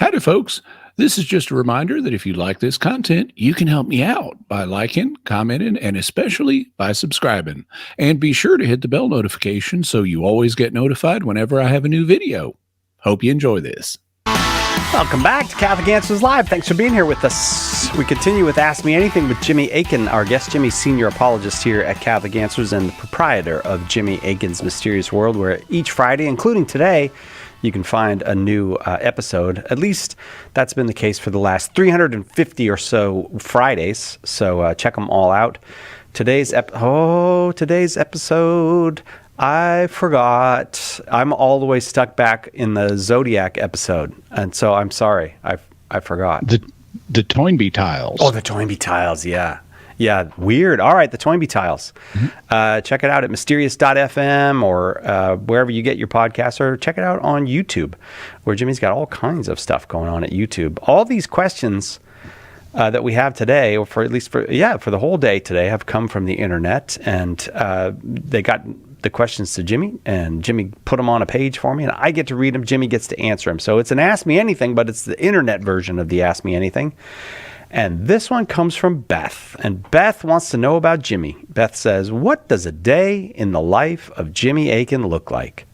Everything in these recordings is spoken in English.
Howdy, folks. This is just a reminder that if you like this content, you can help me out by liking, commenting, and especially by subscribing. And be sure to hit the bell notification so you always get notified whenever I have a new video. Hope you enjoy this. Welcome back to Catholic Answers Live. Thanks for being here with us. We continue with Ask Me Anything with Jimmy Akin, our guest. Jimmy, senior apologist here at Catholic Answers and the proprietor of Jimmy Akin's Mysterious World, where each Friday, including today, you can find a new episode. At least that's been the case for the last 350 or so Fridays. So check them all out. Today's episode, I forgot. I'm all the way stuck back in the Zodiac episode, and so I'm sorry. I forgot. The Toynbee tiles. Oh, the Toynbee tiles, yeah. Yeah, weird. All right, the Toynbee tiles. Mm-hmm. Check it out at mysterious.fm or wherever you get your podcasts, or check it out on YouTube, where Jimmy's got all kinds of stuff going on at YouTube. All these questions that we have today, or for the whole day today, have come from the internet, and they got the questions to Jimmy, and Jimmy put them on a page for me, and I get to read them. Jimmy gets to answer them. So it's an Ask Me Anything, but it's the internet version of the Ask Me Anything. And this one comes from Beth, and Beth wants to know about Jimmy. Beth says, what does a day in the life of Jimmy Akin look like?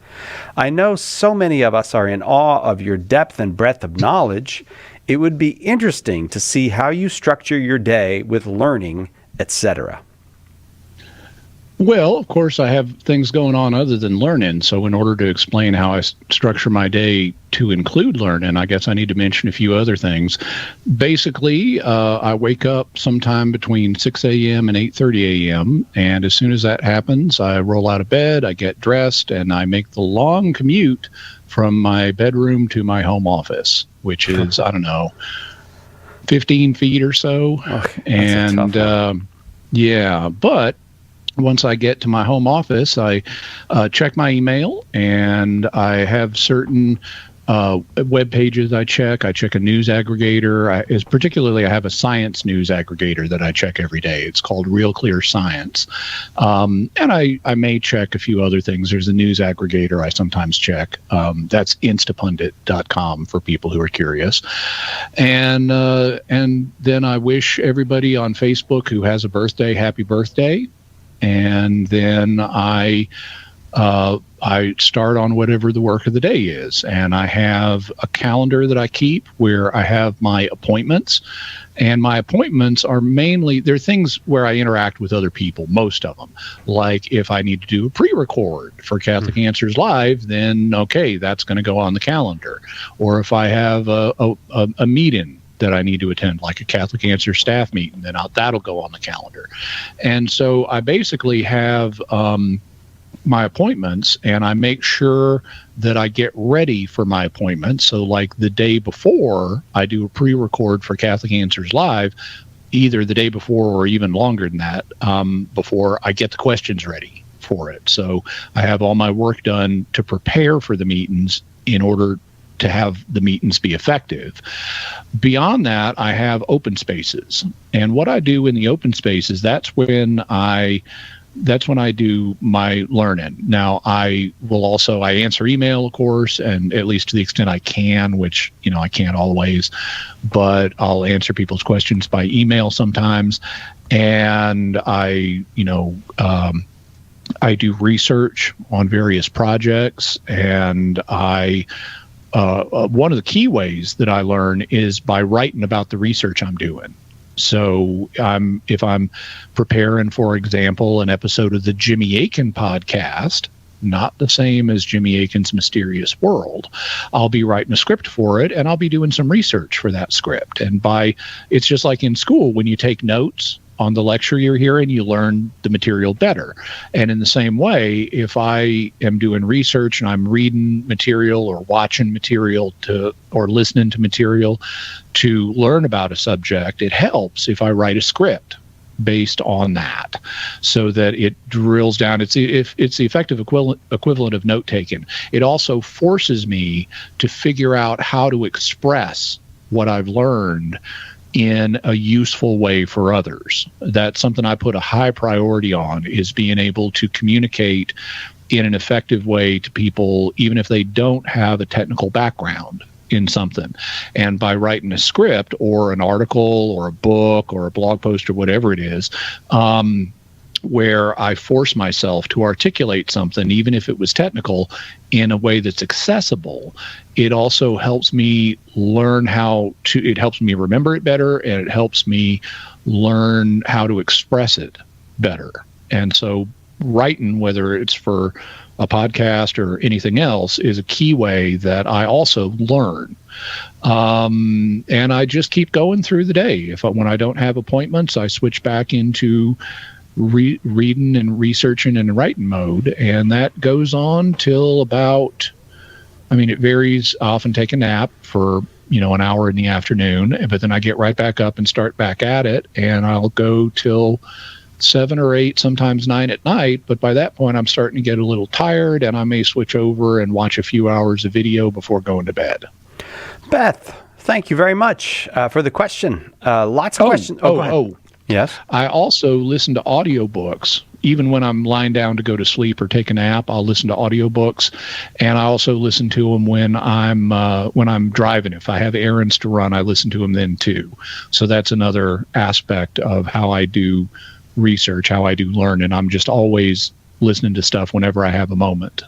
I know so many of us are in awe of your depth and breadth of knowledge. It would be interesting to see how you structure your day with learning, etc. Well, of course, I have things going on other than learning. So in order to explain how I structure my day to include learning, I guess I need to mention a few other things. Basically, I wake up sometime between 6 a.m. and 8:30 a.m. And as soon as that happens, I roll out of bed, I get dressed, and I make the long commute from my bedroom to my home office, which is, 15 feet or so. And but once I get to my home office, I check my email, and I have certain web pages I check. I check a news aggregator. I have a science news aggregator that I check every day. It's called Real Clear Science. And I may check a few other things. There's a news aggregator I sometimes check. That's instapundit.com for people who are curious. And then I wish everybody on Facebook who has a birthday, happy birthday. And then I start on whatever the work of the day is. And I have a calendar that I keep where I have my appointments. And my appointments are they're things where I interact with other people, most of them. Like if I need to do a pre-record for Catholic Answers Live, then okay, that's going to go on the calendar. Or if I have a meeting that I need to attend, like a Catholic Answer staff meeting, then that'll go on the calendar. And so I basically have my appointments, and I make sure that I get ready for my appointments. So like the day before, I do a pre-record for Catholic Answers Live, either the day before or even longer than that, before I get the questions ready for it. So I have all my work done to prepare for the meetings in order to have the meetings be effective. Beyond that, I have open spaces. And what I do in the open spaces, that's when I do my learning. Now, I answer email, of course, and at least to the extent I can, which, I can't always, but I'll answer people's questions by email sometimes. And I do research on various projects, and one of the key ways that I learn is by writing about the research I'm doing. So if I'm preparing, for example, an episode of the Jimmy Akin podcast, not the same as Jimmy Akin's Mysterious World, I'll be writing a script for it, and I'll be doing some research for that script. And it's just like in school, when you take notes on the lecture you're hearing, you learn the material better. And in the same way, if I am doing research and I'm reading material or watching material or listening to material to learn about a subject, it helps if I write a script based on that, so that it drills down. It's the effective equivalent of note taking. It also forces me to figure out how to express what I've learned in a useful way for others. That's something I put a high priority on, is being able to communicate in an effective way to people, even if they don't have a technical background. in something. And by writing a script or an article or a book or a blog post or whatever it is, where I force myself to articulate something, even if it was technical, in a way that's accessible, it also helps me learn it helps me remember it better, and it helps me learn how to express it better. And so writing, whether it's for a podcast or anything else, is a key way that I also learn. And I just keep going through the day. When I don't have appointments, I switch back into reading and researching and writing mode, and that goes on till about, it varies. I often take a nap for an hour in the afternoon, but then I get right back up and start back at it, and I'll go till 7 or 8, sometimes 9 at night. But by that point, I'm starting to get a little tired, and I may switch over and watch a few hours of video before going to bed. Beth, thank you very much for the question. Lots of questions. Go ahead. Yes. I also listen to audiobooks. Even when I'm lying down to go to sleep or take a nap, I'll listen to audiobooks. And I also listen to them when I'm driving. If I have errands to run, I listen to them then too. So that's another aspect of how I do research, how I do learn. And I'm just always listening to stuff whenever I have a moment.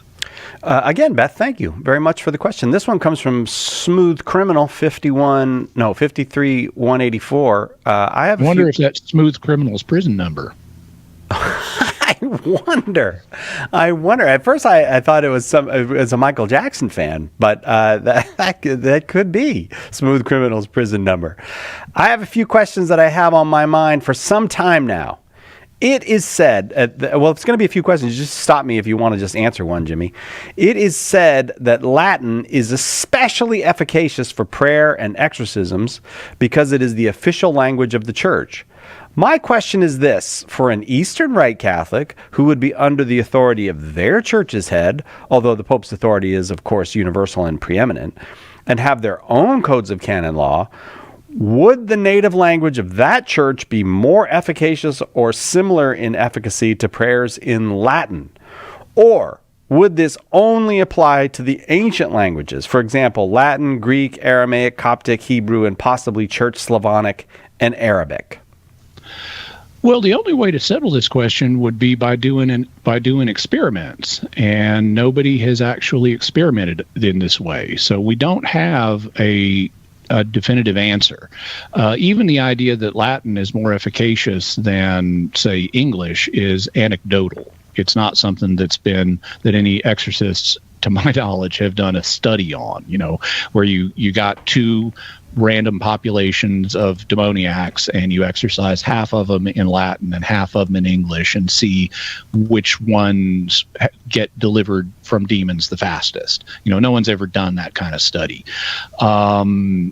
Again, Beth, thank you very much for the question. This one comes from Smooth Criminal 53184. I wonder if that's Smooth Criminal's prison number. I wonder. At first, I thought it was a Michael Jackson fan, but that could be Smooth Criminal's prison number. I have a few questions that I have on my mind for some time now. It is said, it's going to be a few questions. Just stop me if you want to just answer one, Jimmy. It is said that Latin is especially efficacious for prayer and exorcisms because it is the official language of the Church. My question is this: for an Eastern Rite Catholic who would be under the authority of their church's head, although the Pope's authority is, of course, universal and preeminent, and have their own codes of canon law, would the native language of that church be more efficacious or similar in efficacy to prayers in Latin? Or would this only apply to the ancient languages? For example, Latin, Greek, Aramaic, Coptic, Hebrew, and possibly Church Slavonic and Arabic? Well, the only way to settle this question would be by doing experiments, and nobody has actually experimented in this way. So we don't have a definitive answer. Even the idea that Latin is more efficacious than, say, English is anecdotal. It's not something that any exorcists, to my knowledge, have done a study on, where you got two random populations of demoniacs and you exorcise half of them in Latin and half of them in English and see which ones get delivered from demons the fastest. No one's ever done that kind of study. In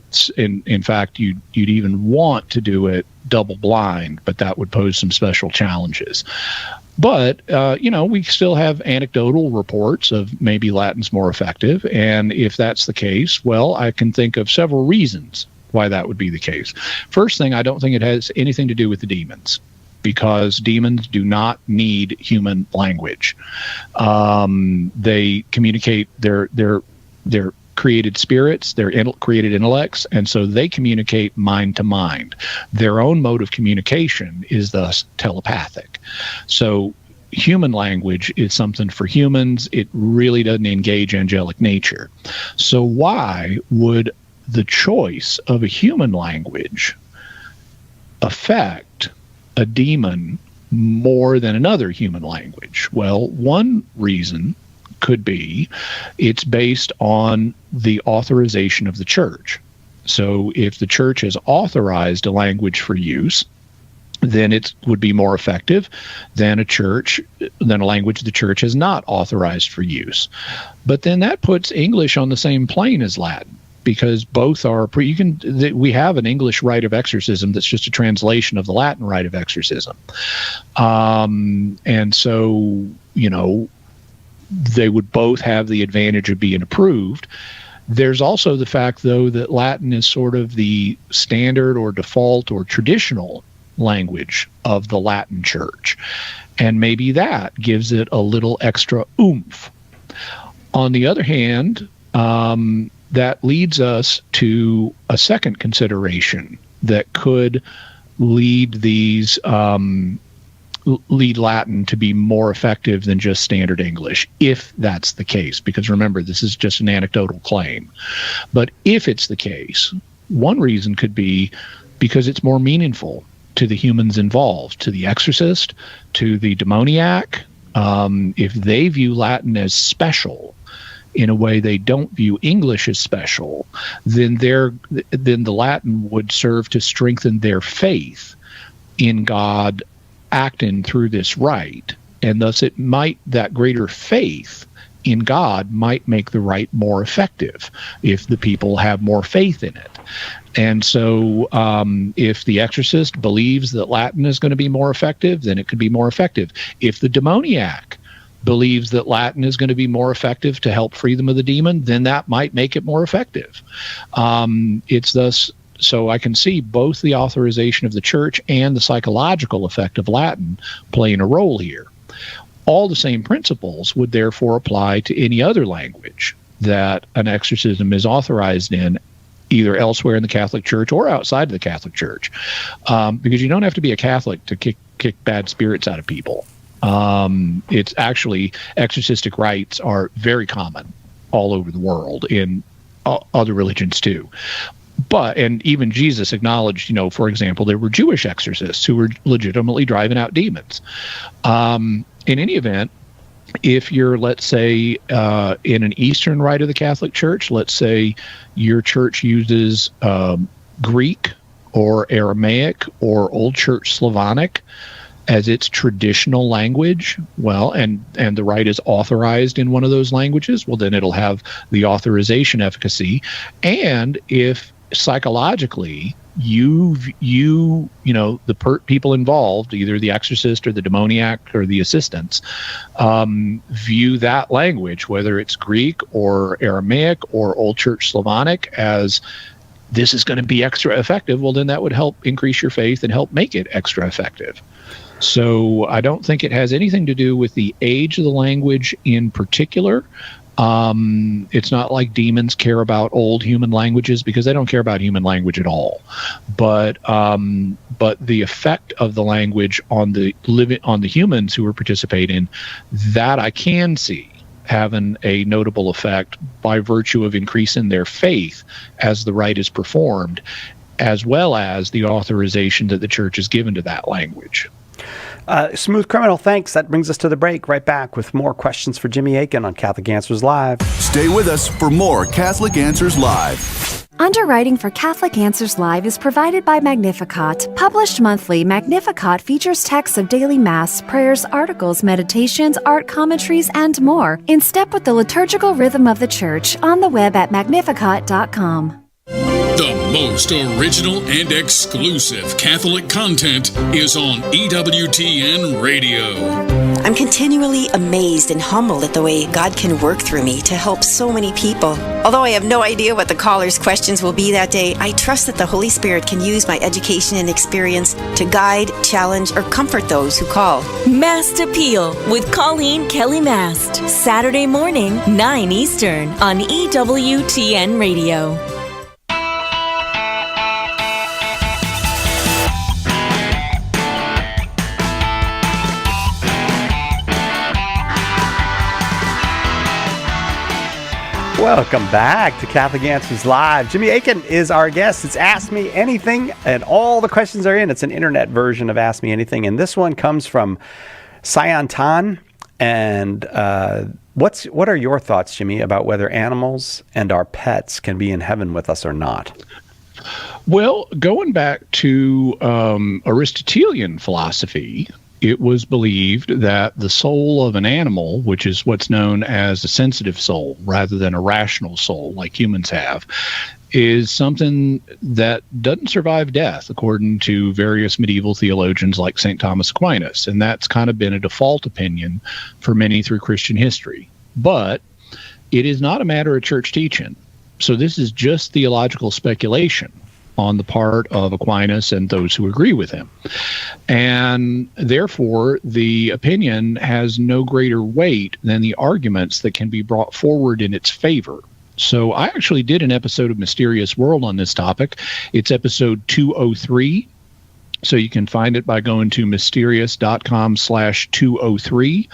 fact, you'd even want to do it double blind, but that would pose some special challenges. But, we still have anecdotal reports of maybe Latin's more effective. And if that's the case, well, I can think of several reasons why that would be the case. First thing, I don't think it has anything to do with the demons, because demons do not need human language. They communicate their created spirits, their created intellects, and so they communicate mind to mind. Their own mode of communication is thus telepathic. So human language is something for humans. It really doesn't engage angelic nature. So why would the choice of a human language affect a demon more than another human language? Well, one reason could be it's based on the authorization of the church. So if the church has authorized a language for use, then it would be more effective than a language the church has not authorized for use. But then that puts English on the same plane as Latin, because both are we have an English rite of exorcism that's just a translation of the Latin rite of exorcism. And so, they would both have the advantage of being approved. There's also the fact, though, that Latin is sort of the standard or default or traditional language of the Latin Church. And maybe that gives it a little extra oomph. On the other hand, that leads us to a second consideration that could lead these lead Latin to be more effective than just standard English, if that's the case. Because remember, this is just an anecdotal claim. But if it's the case, one reason could be because it's more meaningful to the humans involved, to the exorcist, to the demoniac. If they view Latin as special in a way they don't view English as special, then the Latin would serve to strengthen their faith in God acting through this rite, and thus that greater faith in God might make the rite more effective if the people have more faith in it. And so if the exorcist believes that Latin is going to be more effective, then it could be more effective. If the demoniac believes that Latin is going to be more effective to help free them of the demon, then that might make it more effective. So I can see both the authorization of the church and the psychological effect of Latin playing a role here. All the same principles would therefore apply to any other language that an exorcism is authorized in, either elsewhere in the Catholic Church or outside of the Catholic Church, because you don't have to be a Catholic to kick bad spirits out of people. It's actually, exorcistic rites are very common all over the world in other religions too. And even Jesus acknowledged, for example, there were Jewish exorcists who were legitimately driving out demons. In any event, if you're, let's say, in an Eastern Rite of the Catholic Church, let's say your church uses Greek or Aramaic or Old Church Slavonic as its traditional language, and the rite is authorized in one of those languages, well, then it'll have the authorization efficacy. And if psychologically people involved, either the exorcist or the demoniac or the assistants, view that language, whether it's Greek or Aramaic or Old Church Slavonic, as this is going to be extra effective, well, then that would help increase your faith and help make it extra effective. So I don't think it has anything to do with the age of the language in particular. It's not like demons care about old human languages, because they don't care about human language at all. But the effect of the language on the humans who are participating, that I can see having a notable effect by virtue of increasing their faith as the rite is performed, as well as the authorization that the church has given to that language. Smooth Criminal, thanks. That brings us to the break. Right back with more questions for Jimmy Akin on Catholic Answers Live. Stay with us for more Catholic Answers Live. Underwriting for Catholic Answers Live is provided by Magnificat. Published monthly, Magnificat features texts of daily Mass, prayers, articles, meditations, art commentaries, and more, in step with the liturgical rhythm of the Church, on the web at magnificat.com. The most original and exclusive Catholic content is on EWTN Radio. I'm continually amazed and humbled at the way God can work through me to help so many people. Although I have no idea what the caller's questions will be that day, I trust that the Holy Spirit can use my education and experience to guide, challenge, or comfort those who call. Mast Appeal with Colleen Kelly Mast. Saturday morning, 9 Eastern on EWTN Radio. Welcome back to Catholic Answers Live. Jimmy Akin is our guest. It's Ask Me Anything, and all the questions are in. It's an internet version of Ask Me Anything, and this one comes from Sayantan. And what are your thoughts, Jimmy, about whether animals and our pets can be in heaven with us or not? Well, going back to Aristotelian philosophy, it was believed that the soul of an animal, which is what's known as a sensitive soul rather than a rational soul like humans have, is something that doesn't survive death, according to various medieval theologians like St. Thomas Aquinas. And that's kind of been a default opinion for many through Christian history. But it is not a matter of church teaching. So this is just theological speculation on the part of Aquinas and those who agree with him. And therefore, the opinion has no greater weight than the arguments that can be brought forward in its favor. So I actually did an episode of Mysterious World on this topic. It's episode 203. So you can find it by going to mysterious.com/203.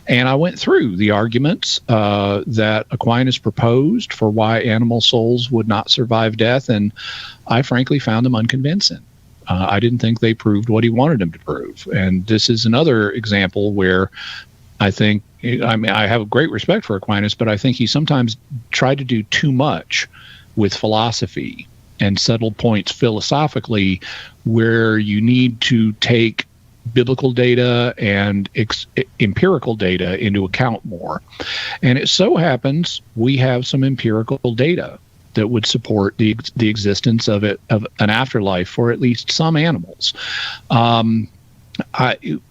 And I went through the arguments that Aquinas proposed for why animal souls would not survive death. And I frankly found them unconvincing. I didn't think they proved what he wanted them to prove. And this is another example where I think, I have a great respect for Aquinas, but I think he sometimes tried to do too much with philosophy and settle points philosophically, where you need to take biblical data and empirical data into account more. And it so happens we have some empirical data that would support the existence of an afterlife for at least some animals.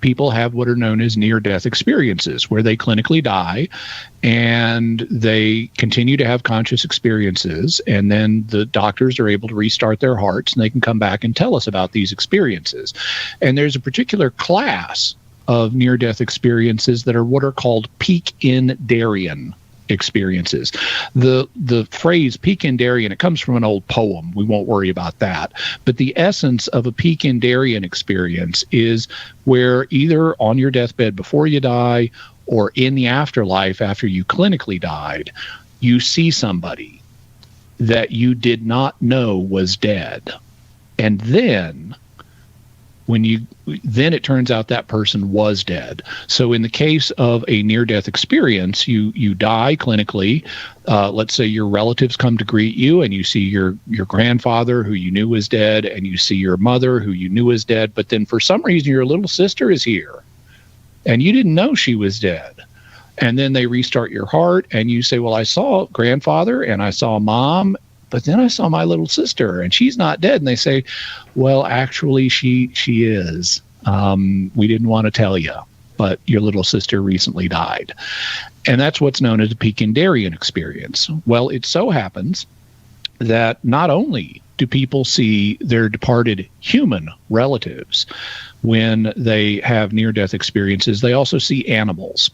People have what are known as near-death experiences, where they clinically die and they continue to have conscious experiences, and then the doctors are able to restart their hearts and they can come back and tell us about these experiences. And there's a particular class of near-death experiences that are what are called peak-in-Darien experiences. The phrase peak-in-Darien, it comes from an old poem. We won't worry about that. But the essence of a peak-in-Darien experience is where either on your deathbed before you die or in the afterlife after you clinically died, you see somebody that you did not know was dead. And then it turns out that person was dead. So in the case of a near-death experience, you die clinically. Let's say your relatives come to greet you, and you see your grandfather who you knew was dead, and you see your mother who you knew was dead. But then for some reason, your little sister is here, and you didn't know she was dead. And then they restart your heart, and you say, well, I saw grandfather, and I saw mom, but then I saw my little sister, and she's not dead. And they say, well, actually, she is. We didn't want to tell you, but your little sister recently died. And that's what's known as a peak-in-Darien experience. Well, it so happens that not only do people see their departed human relatives when they have near-death experiences, they also see animals.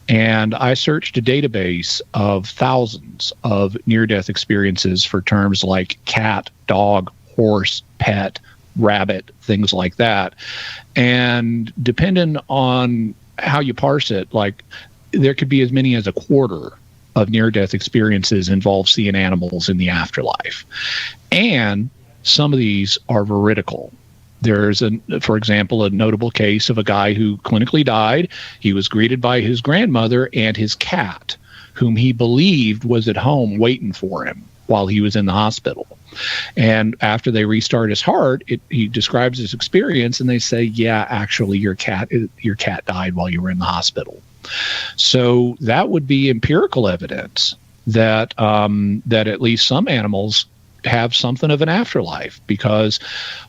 And I searched a database of thousands of near-death experiences for terms like cat, dog, horse, pet, rabbit, things like that. And depending on how you parse it, like there could be as many as a quarter of near-death experiences involve seeing animals in the afterlife. And some of these are veridical. There's, for example, a notable case of a guy who clinically died. He was greeted by his grandmother and his cat, whom he believed was at home waiting for him while he was in the hospital. And after they restart his heart, he describes his experience, and they say, yeah, actually, your cat died while you were in the hospital. So that would be empirical evidence that that at least some animals have something of an afterlife, because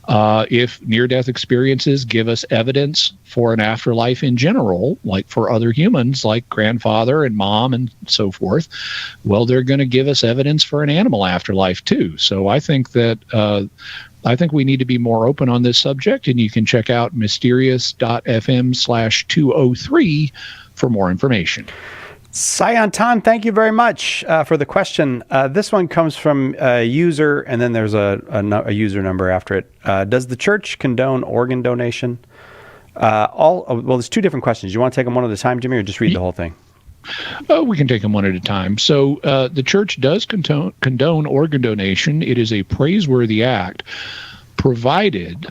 if near-death experiences give us evidence for an afterlife in general, like for other humans, like grandfather and mom and so forth, well, they're going to give us evidence for an animal afterlife too. So I think that I think we need to be more open on this subject, and you can check out mysterious.fm/203 for more information. Sayantan, thank you very much for the question. This one comes from a user, and then there's a user number after it. Does the church condone organ donation? Well, there's two different questions. You want to take them one at a time, Jimmy, or just read the whole thing? We can take them one at a time. So the church does condone organ donation. It is a praiseworthy act, provided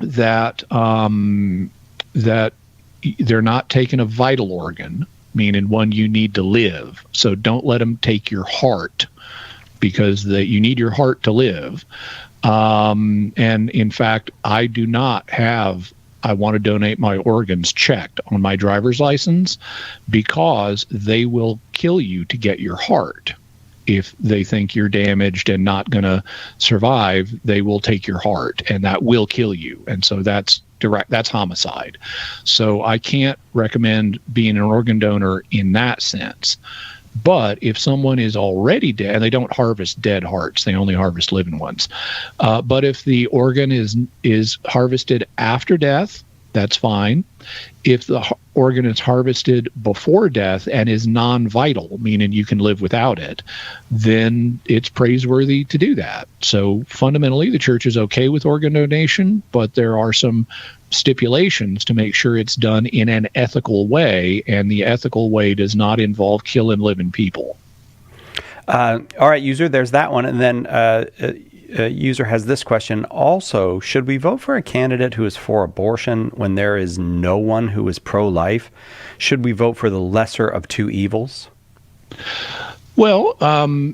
that that they're not taking a vital organ, meaning one you need to live. So don't let them take your heart, because you need your heart to live. And in fact, I do not have I want to donate my organs checked on my driver's license, because they will kill you to get your heart. If they think you're damaged and not going to survive, they will take your heart, and that will kill you. And so that's homicide. So I can't recommend being an organ donor in that sense. But if someone is already dead, and they don't harvest dead hearts, they only harvest living ones. But if the organ is harvested after death, that's fine. If the organ is harvested before death and is non-vital, meaning you can live without it, then it's praiseworthy to do that. So fundamentally, the church is okay with organ donation, but there are some stipulations to make sure it's done in an ethical way, and the ethical way does not involve killing living people. All right, user, there's that one. And then user has this question. Also, should we vote for a candidate who is for abortion when there is no one who is pro-life? Should we vote for the lesser of two evils? Well,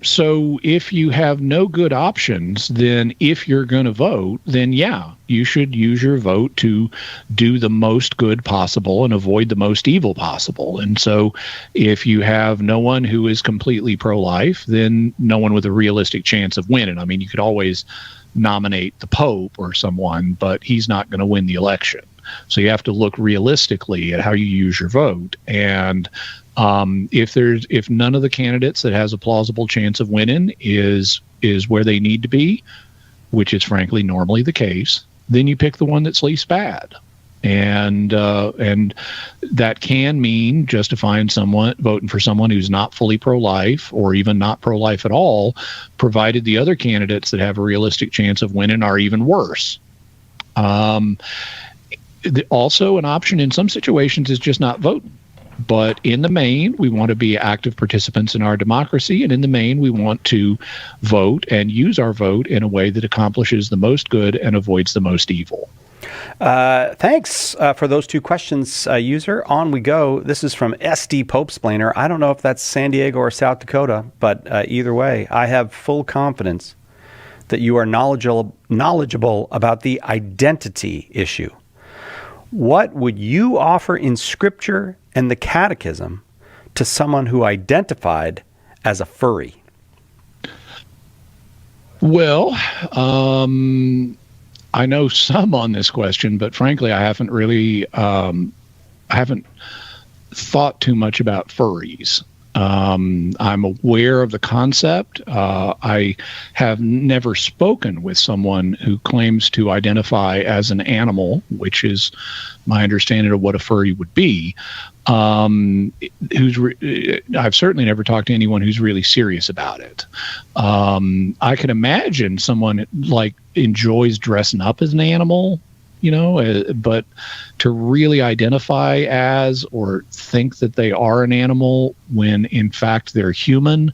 so if you have no good options, then if you're going to vote, then yeah, you should use your vote to do the most good possible and avoid the most evil possible. And so if you have no one who is completely pro-life, then no one with a realistic chance of winning. I mean, you could always nominate the Pope or someone, but he's not going to win the election. So you have to look realistically at how you use your vote. And if none of the candidates that has a plausible chance of winning is where they need to be, which is frankly normally the case, then you pick the one that's least bad. And that can mean voting for someone who's not fully pro-life or even not pro-life at all, provided the other candidates that have a realistic chance of winning are even worse. Also, an option in some situations is just not voting. But in the main, we want to be active participants in our democracy, and in the main, we want to vote and use our vote in a way that accomplishes the most good and avoids the most evil. Thanks for those two questions, user. On we go. This is from SD Popesplainer. I don't know if that's San Diego or South Dakota, but either way, I have full confidence that you are knowledgeable about the identity issue. What would you offer in Scripture and the Catechism to someone who identified as a furry? Well, I know some on this question, but frankly, I haven't really, I haven't thought too much about furries. I'm aware of the concept. I have never spoken with someone who claims to identify as an animal, which is my understanding of what a furry would be. I've certainly never talked to anyone who's really serious about it. I can imagine someone like enjoys dressing up as an animal, but to really identify as or think that they are an animal when in fact they're human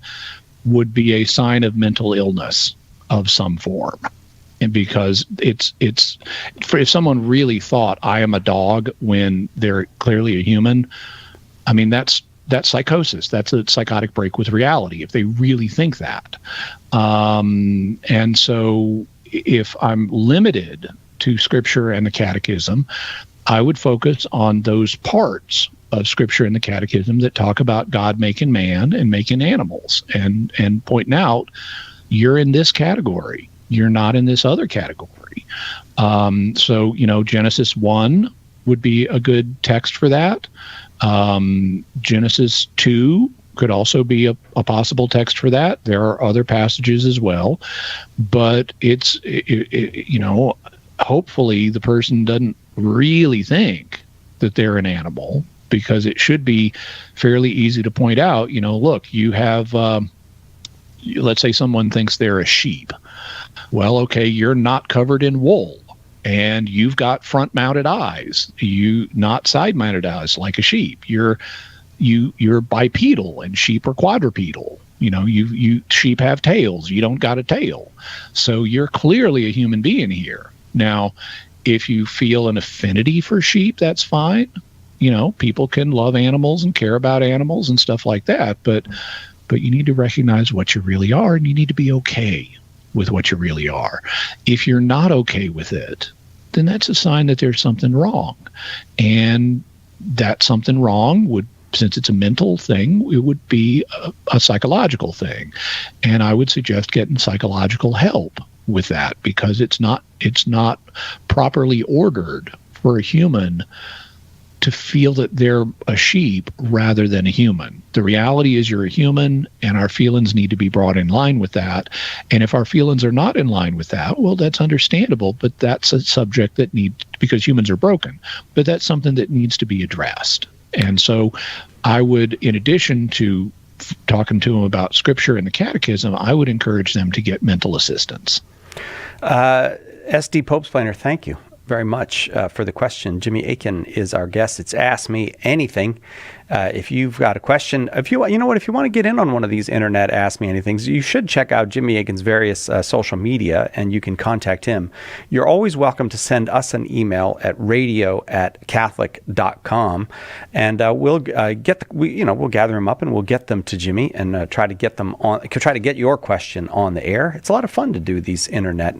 would be a sign of mental illness of some form. And because if someone really thought I am a dog when they're clearly a human, I mean, that's psychosis. That's a psychotic break with reality if they really think that. And so if I'm limited to Scripture and the Catechism, I would focus on those parts of Scripture and the Catechism that talk about God making man and making animals, and pointing out, you're in this category. You're not in this other category. So, Genesis 1 would be a good text for that. Genesis 2 could also be a possible text for that. There are other passages as well, but hopefully the person doesn't really think that they're an animal, because it should be fairly easy to point out, look, you have, let's say someone thinks they're a sheep. Well, okay, you're not covered in wool and you've got front mounted eyes, not side mounted eyes like a sheep. You're bipedal and sheep are quadrupedal. Sheep have tails. You don't got a tail. So you're clearly a human being here. Now, if you feel an affinity for sheep, that's fine. People can love animals and care about animals and stuff like that. But you need to recognize what you really are, and you need to be okay with what you really are. If you're not okay with it, then that's a sign that there's something wrong. And that something wrong would, since it's a mental thing, it would be a psychological thing. And I would suggest getting psychological help with that, because it's not properly ordered for a human to feel that they're a sheep rather than a human. The reality is you're a human, and our feelings need to be brought in line with that. And if our feelings are not in line with that, well, that's understandable, but that's a subject that because humans are broken, but that's something that needs to be addressed. And so I would, in addition to talking to them about Scripture and the catechism, I would encourage them to get mental assistance. SD Popesplaner, thank you very much for the question. Jimmy Akin is our guest. It's Ask Me Anything. If you've got a question, if you want to get in on one of these internet Ask Me Anythings, you should check out Jimmy Akin's various social media, and you can contact him. You're always welcome to send us an email at radio@catholic.com, and we'll gather them up and we'll get them to Jimmy and try to get your question on the air. It's a lot of fun to do these internet,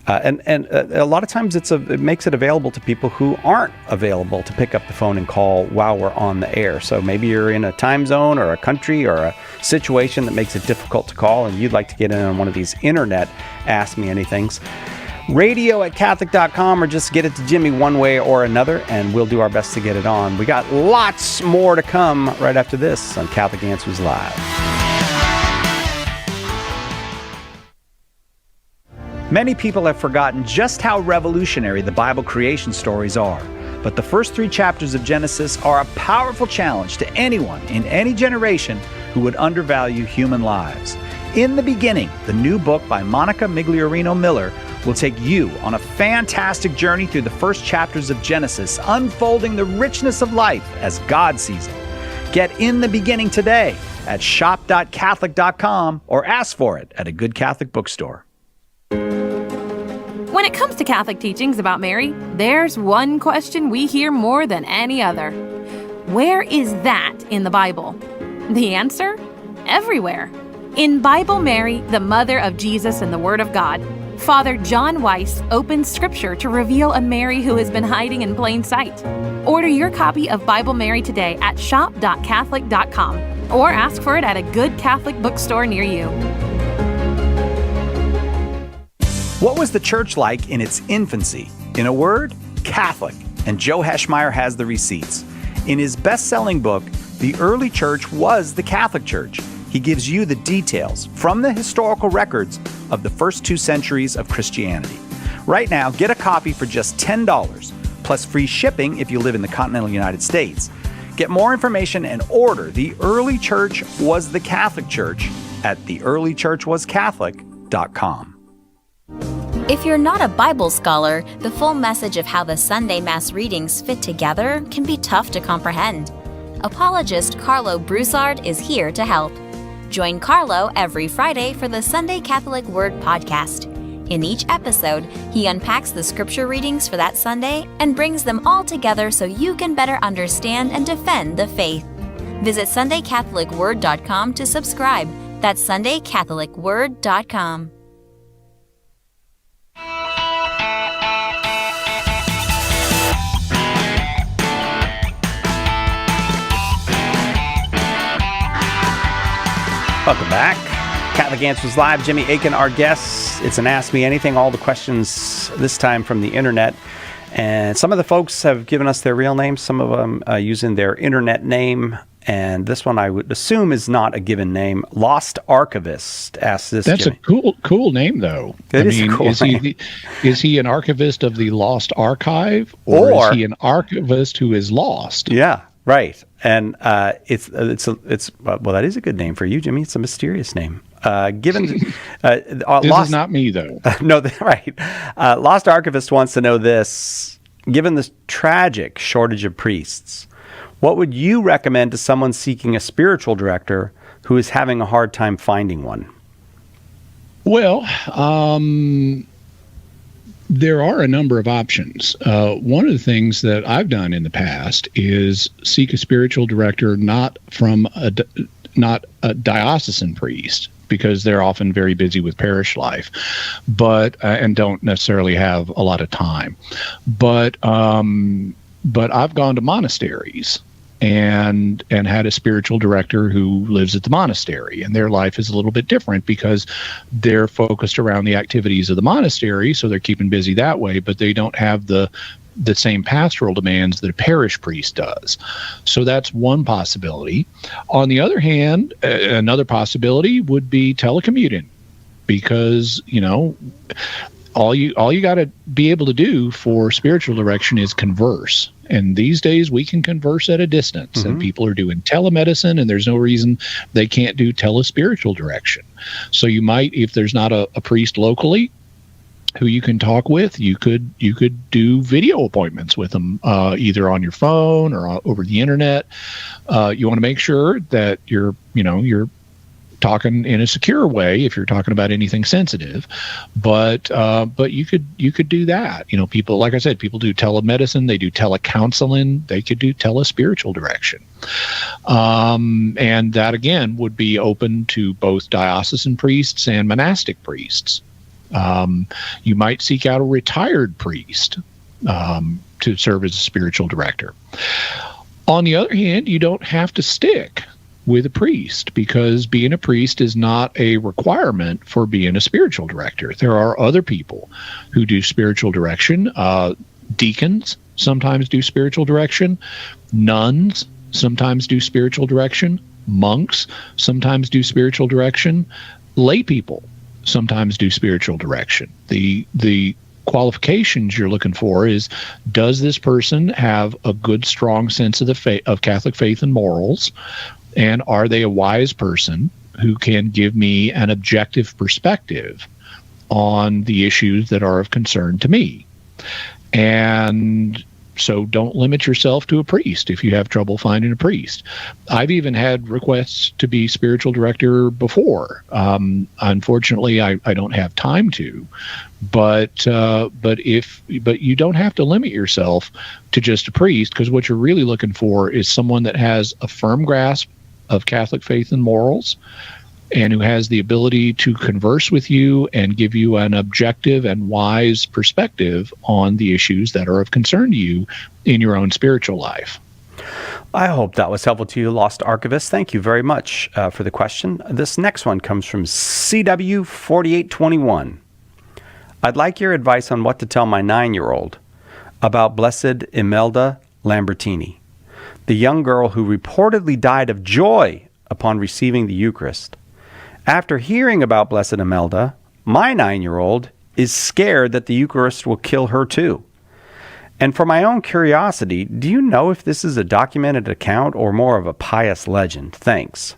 and a lot of times it makes it available to people who aren't available to pick up the phone and call while we're on the air. So maybe you're in a time zone or a country or a situation that makes it difficult to call, and you'd like to get in on one of these internet Ask Me Anythings. Radio@catholic.com, or just get it to Jimmy one way or another, and we'll do our best to get it on. We got lots more to come right after this on Catholic Answers Live. Many people have forgotten just how revolutionary the Bible creation stories are. But the first 3 chapters of Genesis are a powerful challenge to anyone in any generation who would undervalue human lives. In the Beginning, the new book by Monica Migliorino Miller, will take you on a fantastic journey through the first chapters of Genesis, unfolding the richness of life as God sees it. Get In the Beginning today at shop.catholic.com or ask for it at a good Catholic bookstore. When it comes to Catholic teachings about Mary, there's one question we hear more than any other. Where is that in the Bible? The answer? Everywhere. In Bible Mary, the Mother of Jesus and the Word of God, Father John Weiss opens Scripture to reveal a Mary who has been hiding in plain sight. Order your copy of Bible Mary today at shop.catholic.com or ask for it at a good Catholic bookstore near you. What was the church like in its infancy? In a word, Catholic. And Joe Heschmeyer has the receipts. In his best-selling book, The Early Church Was the Catholic Church, he gives you the details from the historical records of the first 2 centuries of Christianity. Right now, get a copy for just $10, plus free shipping if you live in the continental United States. Get more information and order The Early Church Was the Catholic Church at theearlychurchwascatholic.com. If you're not a Bible scholar, the full message of how the Sunday Mass readings fit together can be tough to comprehend. Apologist Carlo Broussard is here to help. Join Carlo every Friday for the Sunday Catholic Word podcast. In each episode, he unpacks the scripture readings for that Sunday and brings them all together so you can better understand and defend the faith. Visit SundayCatholicWord.com to subscribe. That's SundayCatholicWord.com. Welcome back. Catholic Answers Live. Jimmy Akin, our guest. It's an Ask Me Anything. All the questions this time from the internet. And some of the folks have given us their real names, some of them using their internet name. And this one I would assume is not a given name. Lost Archivist asks this. That's Jimmy. a cool name, though. Is he an archivist of the Lost Archive, or is he an archivist who is lost? Yeah, right. And well, that is a good name for you, Jimmy. It's a mysterious name. Given this is not me, though. No, right. Lost Archivist wants to know this: given the tragic shortage of priests, what would you recommend to someone seeking a spiritual director who is having a hard time finding one? Well, there are a number of options. One of the things that I've done in the past is seek a spiritual director not from not a diocesan priest, because they're often very busy with parish life, but and don't necessarily have a lot of time. But I've gone to monasteries and had a spiritual director who lives at the monastery, and their life is a little bit different because they're focused around the activities of the monastery, so they're keeping busy that way, but they don't have the the same pastoral demands that a parish priest does. So that's one possibility. On the other hand, another possibility would be telecommuting, because, all you got to be able to do for spiritual direction is converse. And these days we can converse at a distance, and people are doing telemedicine, and there's no reason they can't do telespiritual direction. So you might, if there's not a priest locally who you can talk with, you could do video appointments with them, either on your phone or over the internet. You want to make sure that you're talking in a secure way if you're talking about anything sensitive, but you could do that. People, like I said, people do telemedicine, they do telecounseling, they could do telespiritual direction, and that again would be open to both diocesan priests and monastic priests. You might seek out a retired priest to serve as a spiritual director. On the other hand, you don't have to stick with a priest, because being a priest is not a requirement for being a spiritual director. There are other people who do spiritual direction. Deacons sometimes do spiritual direction. Nuns sometimes do spiritual direction. Monks sometimes do spiritual direction. Lay people sometimes do spiritual direction. The qualifications you're looking for is, does this person have a good, strong sense of of Catholic faith and morals? And are they a wise person who can give me an objective perspective on the issues that are of concern to me? And so don't limit yourself to a priest if you have trouble finding a priest. I've even had requests to be spiritual director before. Unfortunately, I don't have time to. But you don't have to limit yourself to just a priest, because what you're really looking for is someone that has a firm grasp of Catholic faith and morals, and who has the ability to converse with you and give you an objective and wise perspective on the issues that are of concern to you in your own spiritual life. I hope that was helpful to you, Lost Archivist. Thank you very much for the question. This next one comes from CW4821. I'd like your advice on what to tell my 9-year-old about Blessed Imelda Lambertini, the young girl who reportedly died of joy upon receiving the Eucharist. After hearing about Blessed Imelda, my 9-year-old is scared that the Eucharist will kill her too. And for my own curiosity, do you know if this is a documented account or more of a pious legend? Thanks.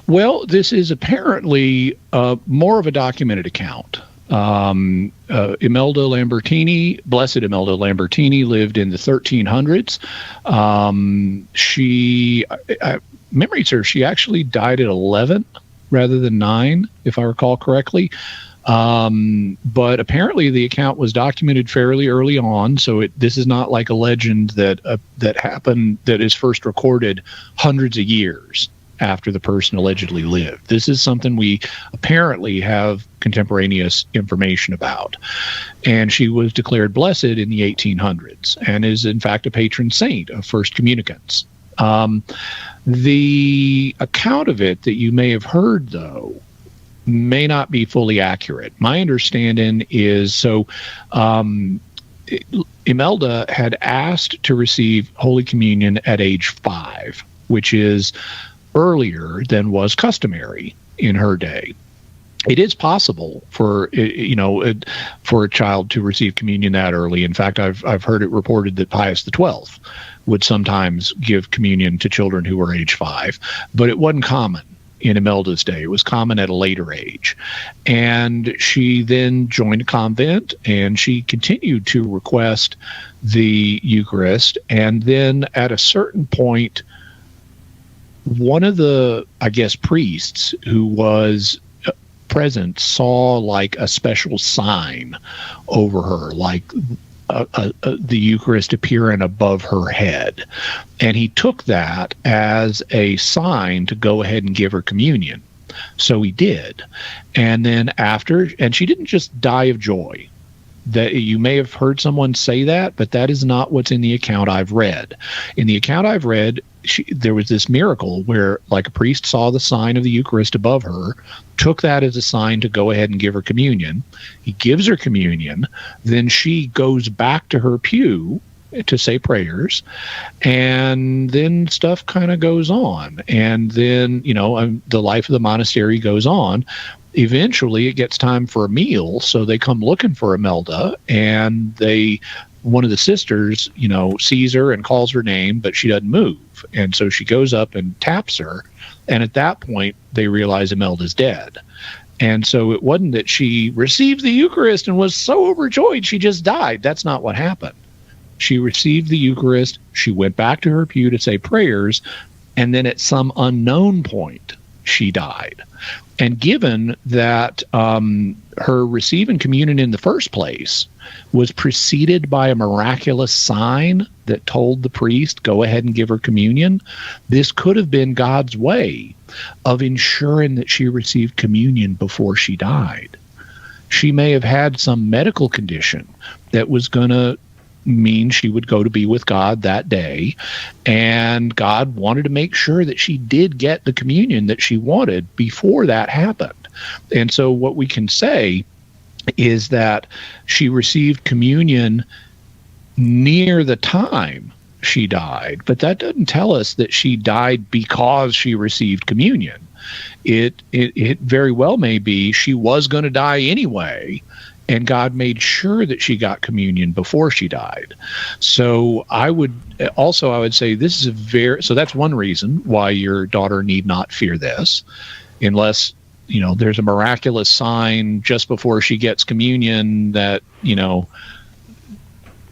Well, this is apparently more of a documented account. Imelda Lambertini, Blessed Imelda Lambertini, lived in the 1300s. Memory serves, she actually died at 11 rather than 9, if I recall correctly. But apparently the account was documented fairly early on, so this is not like a legend that happened, that is first recorded hundreds of years after the person allegedly lived. This is something we apparently have contemporaneous information about. And she was declared blessed in the 1800s and is in fact a patron saint of first communicants. The account of it that you may have heard, though, may not be fully accurate. My understanding is, Imelda had asked to receive Holy Communion at age 5, which is earlier than was customary in her day. It is possible for a child to receive communion that early. In fact, I've heard it reported that Pius XII would sometimes give communion to children who were age 5, but it wasn't common in Imelda's day. It was common at a later age. And she then joined a convent, and she continued to request the Eucharist. And then at a certain point, one of the, priests who was present saw like a special sign over her, like the Eucharist appearing above her head. And he took that as a sign to go ahead and give her communion. So he did. And then and she didn't just die of joy. That you may have heard someone say that, but that is not what's in the account I've read. In the account I've read, there was this miracle where, like, a priest saw the sign of the Eucharist above her, took that as a sign to go ahead and give her communion. He gives her communion. Then she goes back to her pew to say prayers, and then stuff kind of goes on. And then, the life of the monastery goes on. Eventually it gets time for a meal, so they come looking for Imelda, and one of the sisters, sees her and calls her name, but she doesn't move. And so she goes up and taps her, and at that point they realize Imelda's dead. And so it wasn't that she received the Eucharist and was so overjoyed she just died. That's not what happened. She received the Eucharist, she went back to her pew to say prayers, and then at some unknown point she died. And given that her receiving communion in the first place was preceded by a miraculous sign that told the priest, go ahead and give her communion, this could have been God's way of ensuring that she received communion before she died. She may have had some medical condition that was going to mean she would go to be with God that day, and God wanted to make sure that she did get the communion that she wanted before that happened. And so what we can say is that she received communion near the time she died, but that doesn't tell us that she died because she received communion. It very well may be she was going to die anyway, and God made sure that she got communion before she died. So I would say this is so that's one reason why your daughter need not fear this, unless, there's a miraculous sign just before she gets communion that,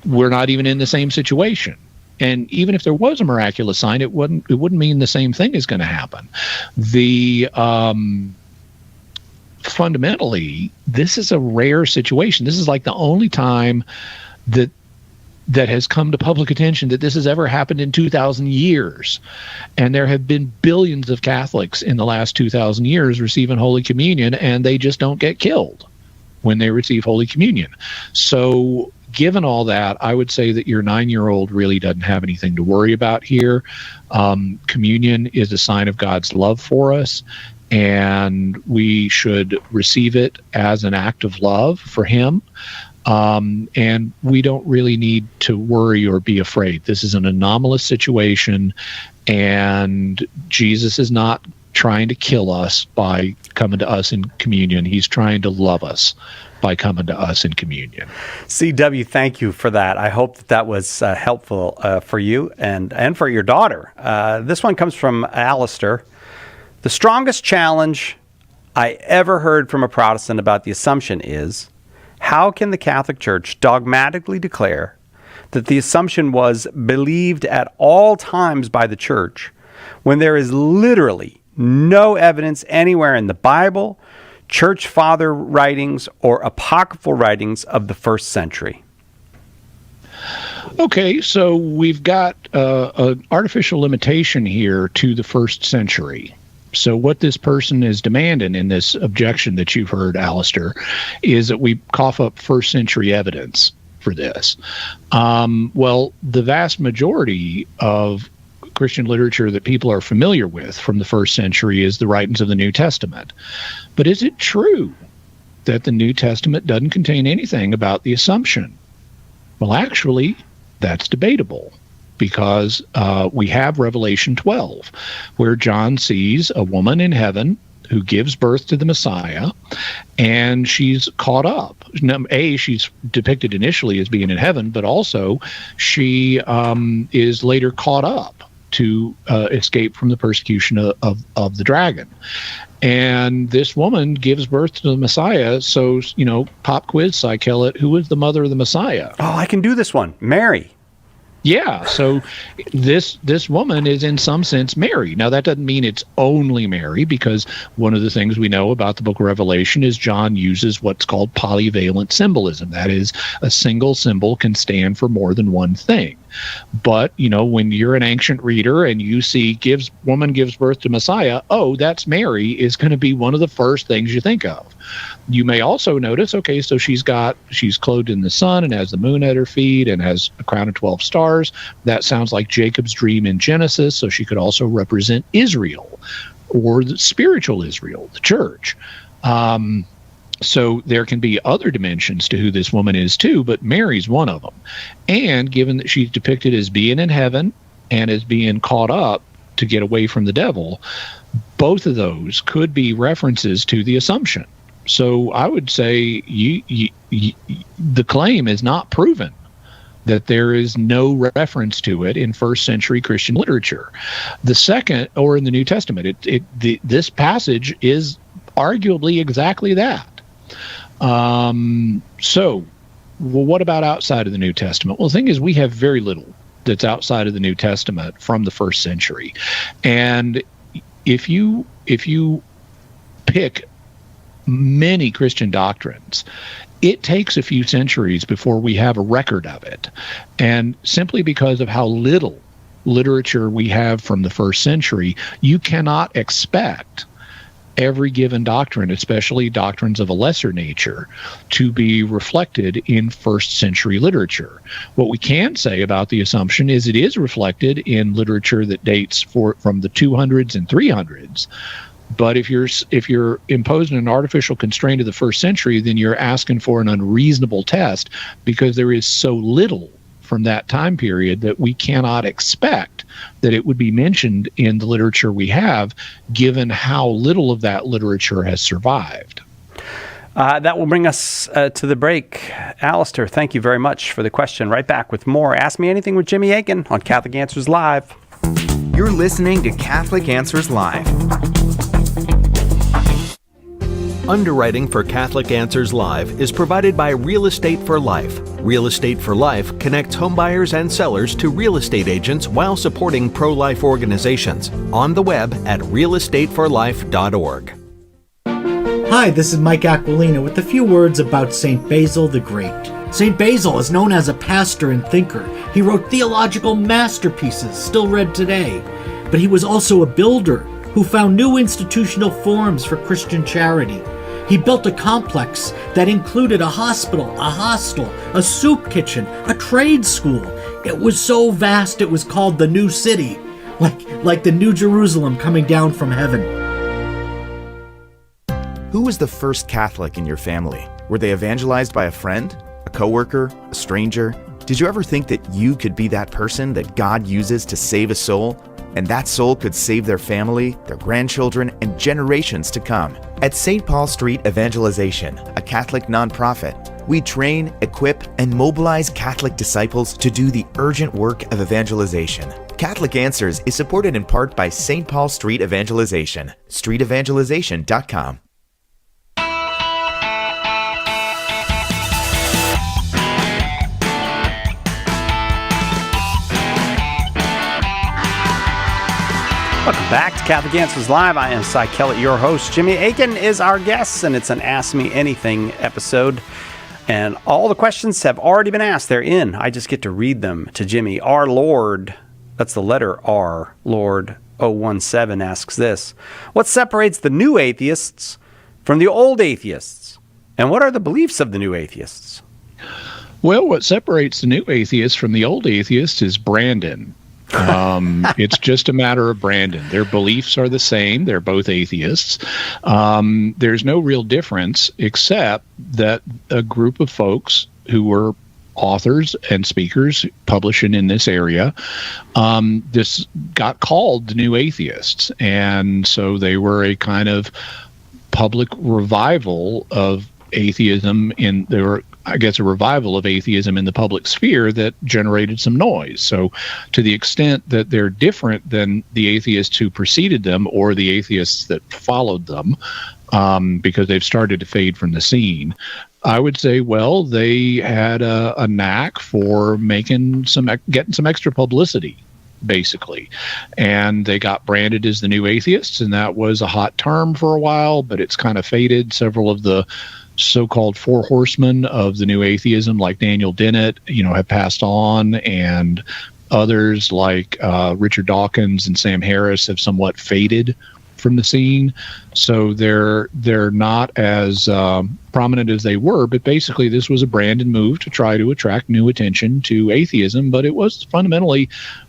we're not even in the same situation. And even if there was a miraculous sign, it wouldn't mean the same thing is going to happen. Fundamentally, this is a rare situation. This is like the only time that has come to public attention that this has ever happened in 2,000 years. And there have been billions of Catholics in the last 2,000 years receiving Holy Communion, and they just don't get killed when they receive Holy Communion. So given all that, I would say that your 9-year-old really doesn't have anything to worry about here. Communion is a sign of God's love for us, and we should receive it as an act of love for him. And we don't really need to worry or be afraid. This is an anomalous situation, and Jesus is not trying to kill us by coming to us in communion. He's trying to love us by coming to us in communion. CW, thank you for that. I hope that was helpful for you and for your daughter. This one comes from Alistair. The strongest challenge I ever heard from a Protestant about the Assumption is, how can the Catholic Church dogmatically declare that the Assumption was believed at all times by the Church when there is literally no evidence anywhere in the Bible, Church Father writings, or apocryphal writings of the first century? Okay, so we've got an artificial limitation here to the first century. So what this person is demanding in this objection that you've heard, Alistair, is that we cough up first century evidence for this. Well, the vast majority of Christian literature that people are familiar with from the first century is the writings of the New Testament. But is it true that the New Testament doesn't contain anything about the Assumption? Well, actually, that's debatable, because we have Revelation 12, where John sees a woman in heaven who gives birth to the Messiah, and she's caught up. She's depicted initially as being in heaven, but also she is later caught up to escape from the persecution of the dragon. And this woman gives birth to the Messiah. So, pop quiz, Psykellet, who was the mother of the Messiah? Oh, I can do this one. Mary. Yeah, so this woman is in some sense Mary. Now, that doesn't mean it's only Mary, because one of the things we know about the book of Revelation is John uses what's called polyvalent symbolism. That is, a single symbol can stand for more than one thing. But, when you're an ancient reader and you see woman gives birth to Messiah, oh, that's Mary, is going to be one of the first things you think of. You may also notice, okay, so she's clothed in the sun and has the moon at her feet and has a crown of 12 stars. That sounds like Jacob's dream in Genesis, so she could also represent Israel, or the spiritual Israel, the church. So there can be other dimensions to who this woman is too, but Mary's one of them. And given that she's depicted as being in heaven and as being caught up to get away from the devil, both of those could be references to the Assumption. So I would say the claim is not proven that there is no reference to it in first century Christian literature. The second, or in the New Testament, this passage is arguably exactly that. So, well, what about outside of the New Testament? Well, the thing is, we have very little that's outside of the New Testament from the first century. And if you pick many Christian doctrines, it takes a few centuries before we have a record of it. And simply because of how little literature we have from the first century, you cannot expect every given doctrine, especially doctrines of a lesser nature, to be reflected in first century literature. What we can say about the Assumption is it is reflected in literature that dates from the 200s and 300s. But if you're imposing an artificial constraint of the first century, then you're asking for an unreasonable test, because there is so little from that time period that we cannot expect that it would be mentioned in the literature we have, given how little of that literature has survived. That will bring us to the break. Alistair, thank you very much for the question. Right back with more Ask Me Anything with Jimmy Akin on Catholic Answers Live. You're listening to Catholic Answers Live. Underwriting for Catholic Answers Live is provided by Real Estate for Life. Real Estate for Life connects homebuyers and sellers to real estate agents while supporting pro-life organizations. On the web at realestateforlife.org. Hi, this is Mike Aquilina with a few words about St. Basil the Great. St. Basil is known as a pastor and thinker. He wrote theological masterpieces still read today. But he was also a builder who found new institutional forms for Christian charity. He built a complex that included a hospital, a hostel, a soup kitchen, a trade school. It was so vast it was called the New City, like the New Jerusalem coming down from heaven. Who was the first Catholic in your family? Were they evangelized by a friend, a coworker, a stranger? Did you ever think that you could be that person that God uses to save a soul? And that soul could save their family, their grandchildren, and generations to come. At St. Paul Street Evangelization, a Catholic nonprofit, we train, equip, and mobilize Catholic disciples to do the urgent work of evangelization. Catholic Answers is supported in part by St. Paul Street Evangelization, streetevangelization.com. Welcome back to Catholic Answers Live. I am Cy Kellett, your host. Jimmy Akin is our guest, and it's an Ask Me Anything episode. And all the questions have already been asked. They're in. I just get to read them to Jimmy. Our Lord, that's the letter R, Lord 017 asks this: what separates the new atheists from the old atheists? And what are the beliefs of the new atheists? Well, what separates the new atheists from the old atheists is Brandon. It's just a matter of Brandon. Their beliefs are the same. They're both atheists. There's no real difference, except that a group of folks who were authors and speakers publishing in this area, this got called the New Atheists. And so they were a kind of public revival of atheism a revival of atheism in the public sphere that generated some noise. So to the extent that they're different than the atheists who preceded them or the atheists that followed them, because they've started to fade from the scene, I would say, well, they had a knack for getting some extra publicity, basically. And they got branded as the New Atheists, and that was a hot term for a while, but it's kind of faded. Several of the so-called four horsemen of the new atheism, like Daniel Dennett, have passed on, and others like Richard Dawkins and Sam Harris have somewhat faded from the scene, so they're not as prominent as they were. But basically, this was a Brandon move to try to attract new attention to atheism, but it was fundamentally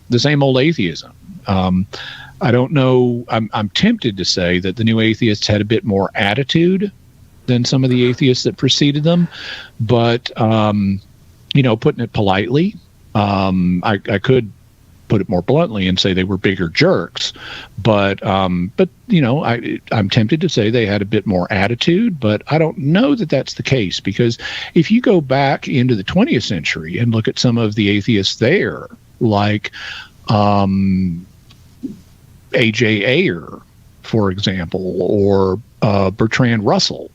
the same old atheism. I don't know. I'm tempted to say that the new atheists had a bit more attitude than some of the atheists that preceded them, but putting it politely, I could put it more bluntly and say they were bigger jerks, but I'm tempted to say they had a bit more attitude, but I don't know that that's the case, because if you go back into the 20th century and look at some of the atheists there, like A.J. Ayer, for example, or Bertrand Russell,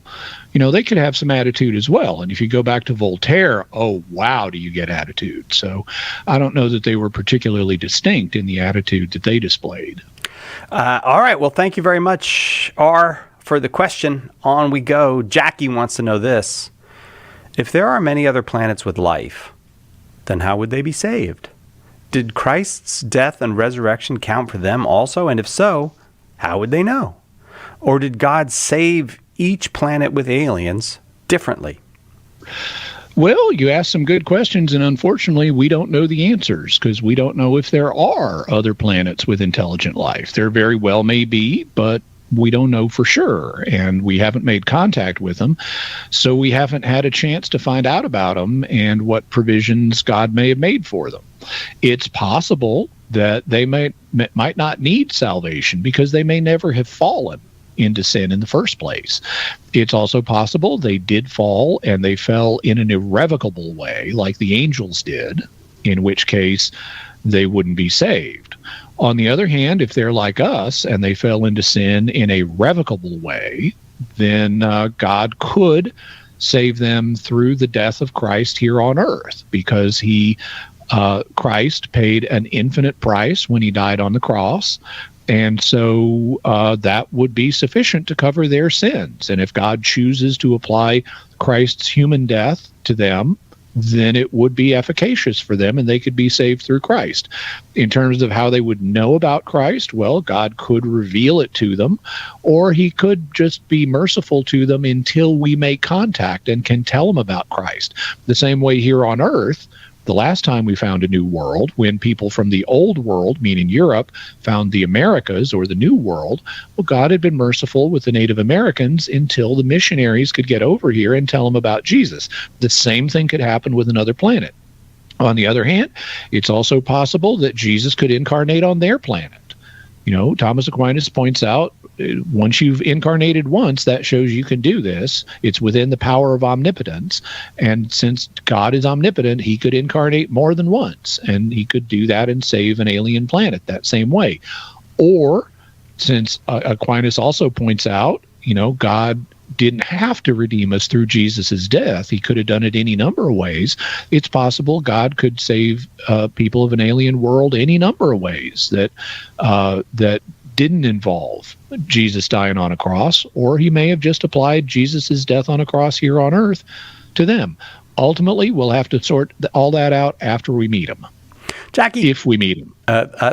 they could have some attitude as well. And if you go back to Voltaire, oh, wow, do you get attitude. So I don't know that they were particularly distinct in the attitude that they displayed. All right. Well, thank you very much, R, for the question. On we go. Jackie wants to know this. If there are many other planets with life, then how would they be saved? Did Christ's death and resurrection count for them also? And if so, how would they know? Or did God save each planet with aliens differently? Well, you asked some good questions, and unfortunately, we don't know the answers, because we don't know if there are other planets with intelligent life. There very well may be, but we don't know for sure, and we haven't made contact with them, so we haven't had a chance to find out about them and what provisions God may have made for them. It's possible that they might not need salvation because they may never have fallen into sin in the first place. It's also possible they did fall, and they fell in an irrevocable way, like the angels did, in which case they wouldn't be saved. On the other hand, if they're like us and they fell into sin in a revocable way, then God could save them through the death of Christ here on earth, because Christ paid an infinite price when he died on the cross. And so that would be sufficient to cover their sins. And if God chooses to apply Christ's human death to them, then it would be efficacious for them, and they could be saved through Christ. In terms of how they would know about Christ, well, God could reveal it to them, or he could just be merciful to them until we make contact and can tell them about Christ. The same way here on earth, the last time we found a new world, when people from the old world, meaning Europe, found the Americas or the New World, well, God had been merciful with the Native Americans until the missionaries could get over here and tell them about Jesus. The same thing could happen with another planet. On the other hand, it's also possible that Jesus could incarnate on their planet. Thomas Aquinas points out, once you've incarnated once, that shows you can do this. It's within the power of omnipotence. And since God is omnipotent, he could incarnate more than once, and he could do that and save an alien planet that same way. Or, since Aquinas also points out, God didn't have to redeem us through Jesus's death. He could have done it any number of ways. It's possible God could save people of an alien world any number of ways that didn't involve Jesus dying on a cross, or he may have just applied Jesus's death on a cross here on earth to them. Ultimately, we'll have to sort all that out after we meet him. Jackie, if we meet him.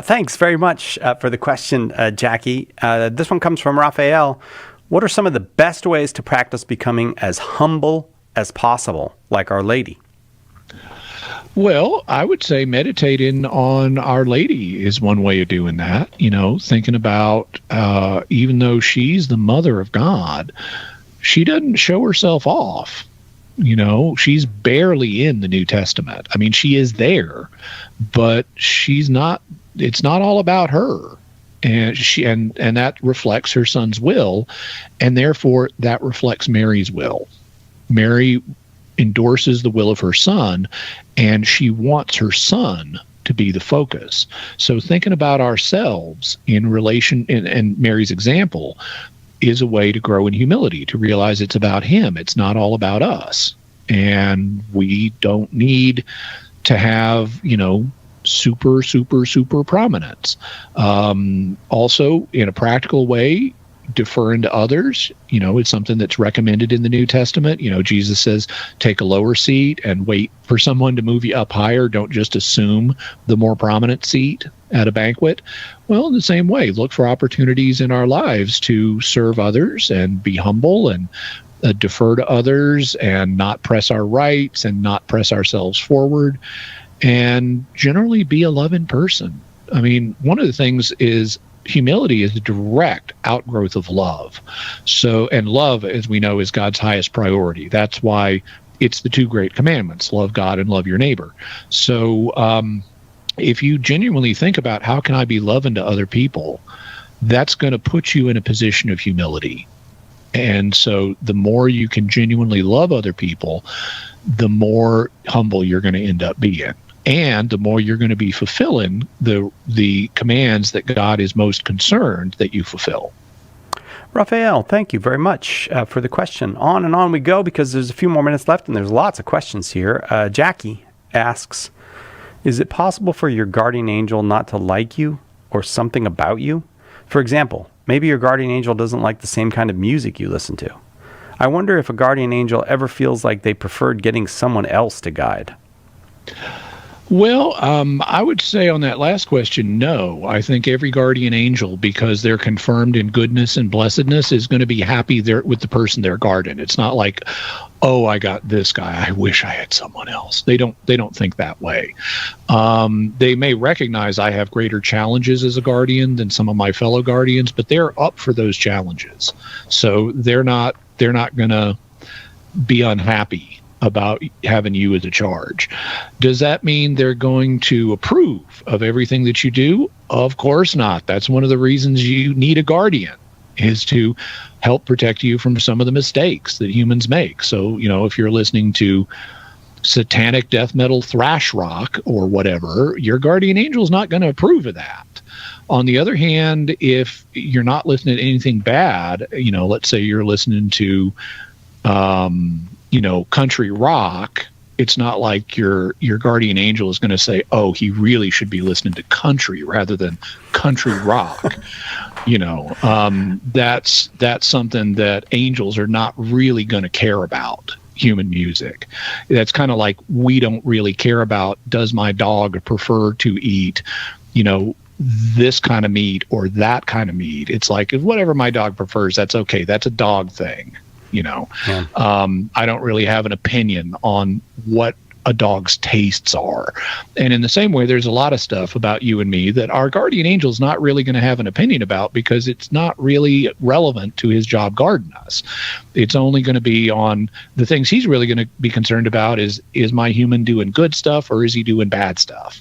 Thanks very much for the question, Jackie. This one comes from Raphael. What are some of the best ways to practice becoming as humble as possible, like Our Lady? Well, I would say meditating on Our Lady is one way of doing that. Thinking about, even though she's the mother of God, she doesn't show herself off. She's barely in the New Testament. I mean, she is there, but it's not all about her. And and that reflects her son's will, and therefore that reflects Mary's will. Mary endorses the will of her son, and she wants her son to be the focus. So thinking about ourselves in relation, and Mary's example is a way to grow in humility, to realize it's about him. It's not all about us. And we don't need to have, super prominence. Also, in a practical way, deferring to others, it's something that's recommended in the New Testament. Jesus says, take a lower seat and wait for someone to move you up higher. Don't just assume the more prominent seat. at a banquet. Well, in the same way, look for opportunities in our lives to serve others and be humble and defer to others and not press our rights and not press ourselves forward, and generally be a loving person. I mean, one of the things is humility is a direct outgrowth of love. So, and love, as we know, is God's highest priority. That's why it's the two great commandments: love God and love your neighbor. So if you genuinely think about how can I be loving to other people, that's going to put you in a position of humility. And so the more you can genuinely love other people, the more humble you're going to end up being. And the more you're going to be fulfilling the commands that God is most concerned that you fulfill. Raphael, thank you very much for the question. On and on we go because there's a few more minutes left and there's lots of questions here. Jackie asks, is it possible for your guardian angel not to like you or something about you? For example, maybe your guardian angel doesn't like the same kind of music you listen to. I wonder if a guardian angel ever feels like they preferred getting someone else to guide. Well, I would say on that last question, no. I think every guardian angel, because they're confirmed in goodness and blessedness, is going to be happy there with the person they're guarding. It's not like, oh, I got this guy, I wish I had someone else. They don't think that way. They may recognize I have greater challenges as a guardian than some of my fellow guardians, but they're up for those challenges. So they're not going to be unhappy about having you as a charge. Does that mean they're going to approve of everything that you do? Of course not. That's one of the reasons you need a guardian, is to help protect you from some of the mistakes that humans make. So, if you're listening to satanic death metal thrash rock or whatever, your guardian angel is not going to approve of that. On the other hand, if you're not listening to anything bad, let's say you're listening to country rock, it's not like your guardian angel is going to say, oh, he really should be listening to country rather than country rock. That's something that angels are not really going to care about, human music. That's kind of like we don't really care about, does my dog prefer to eat, this kind of meat or that kind of meat. It's like, whatever my dog prefers, that's okay. That's a dog thing. I don't really have an opinion on what a dog's tastes are. And in the same way, there's a lot of stuff about you and me that our guardian angel is not really going to have an opinion about because it's not really relevant to his job guarding us. It's only going to be on the things he's really going to be concerned about is my human doing good stuff or is he doing bad stuff?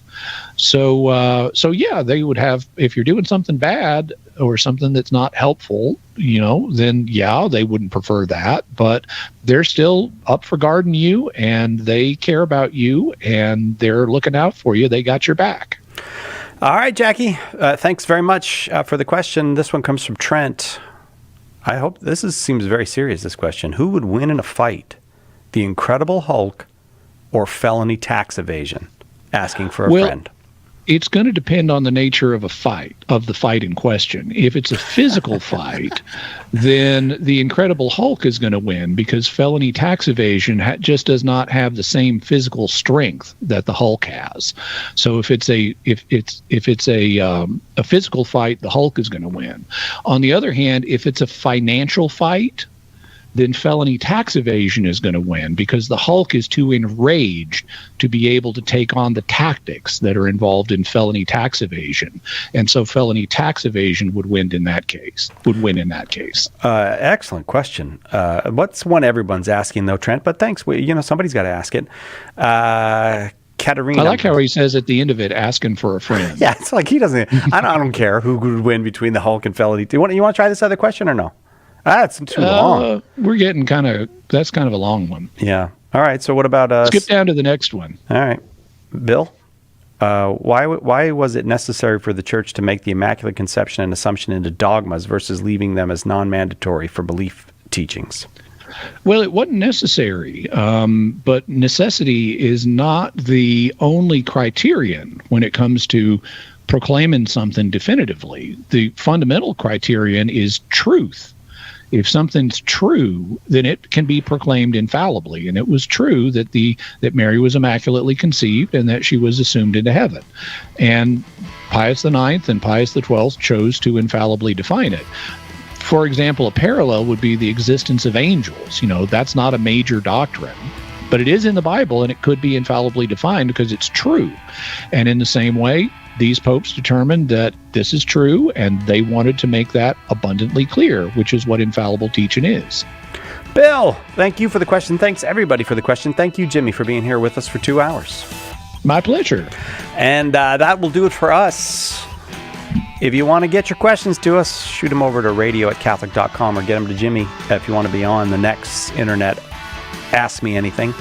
So yeah, they would have, if you're doing something bad or something that's not helpful, then yeah, they wouldn't prefer that, but they're still up for guarding you and they care about you and they're looking out for you. They got your back. All right, Jackie, thanks very much for the question. This one comes from Trent. I hope seems very serious, this question. Who would win in a fight, the Incredible Hulk or felony tax evasion? Asking for a friend. It's going to depend on the nature of the fight in question. If it's a physical fight, then the Incredible Hulk is going to win because felony tax evasion just does not have the same physical strength that the Hulk has. So if it's a physical fight, the Hulk is going to win. On the other hand, if it's a financial fight, then felony tax evasion is going to win because the Hulk is too enraged to be able to take on the tactics that are involved in felony tax evasion. And so felony tax evasion would win in that case. Excellent question. What's one everyone's asking though, Trent? But thanks. Somebody's got to ask it. Katerina. I like how he says at the end of it, asking for a friend. Yeah, it's like he doesn't. I don't care who would win between the Hulk and felony. You want to try this other question or no? That's too long. We're getting that's kind of a long one. Yeah. All right. So what about skip down to the next one? All right. Bill, why was it necessary for the church to make the Immaculate Conception and Assumption into dogmas versus leaving them as non-mandatory for belief teachings? Well, it wasn't necessary, but necessity is not the only criterion when it comes to proclaiming something definitively. The fundamental criterion is truth. If something's true, then it can be proclaimed infallibly. And it was true that that Mary was immaculately conceived and that she was assumed into heaven. And Pius IX and Pius XII chose to infallibly define it. For example, a parallel would be the existence of angels. That's not a major doctrine, but it is in the Bible, and it could be infallibly defined because it's true. And in the same way, these popes determined that this is true, and they wanted to make that abundantly clear, which is what infallible teaching is. Bill, thank you for the question. Thanks, everybody, for the question. Thank you, Jimmy, for being here with us for 2 hours. My pleasure. And that will do it for us. If you want to get your questions to us, shoot them over to radio@catholic.com or get them to Jimmy if you want to be on the next internet Ask Me Anything.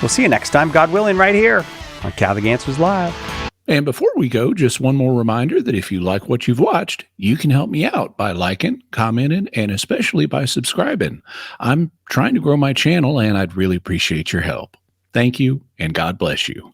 We'll see you next time, God willing, right here on Catholic Answers Live. And before we go, just one more reminder that if you like what you've watched, you can help me out by liking, commenting, and especially by subscribing. I'm trying to grow my channel, and I'd really appreciate your help. Thank you, and God bless you.